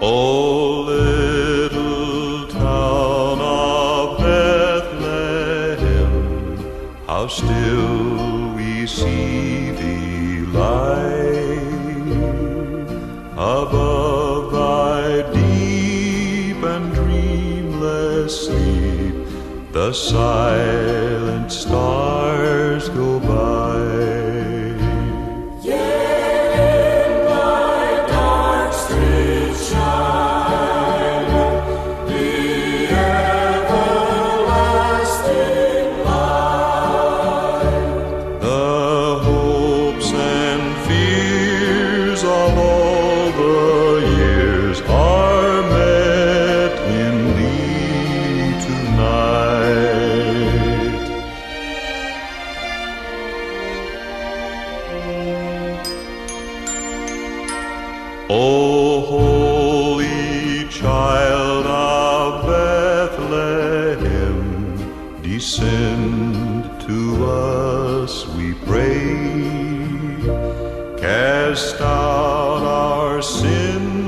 O little town of Bethlehem, how still we see thee lie above thy deep and dreamless sleep. The silent stars go by. Of all the years are met in thee tonight. O holy child of Bethlehem, descend to us, we pray. Cast out our sins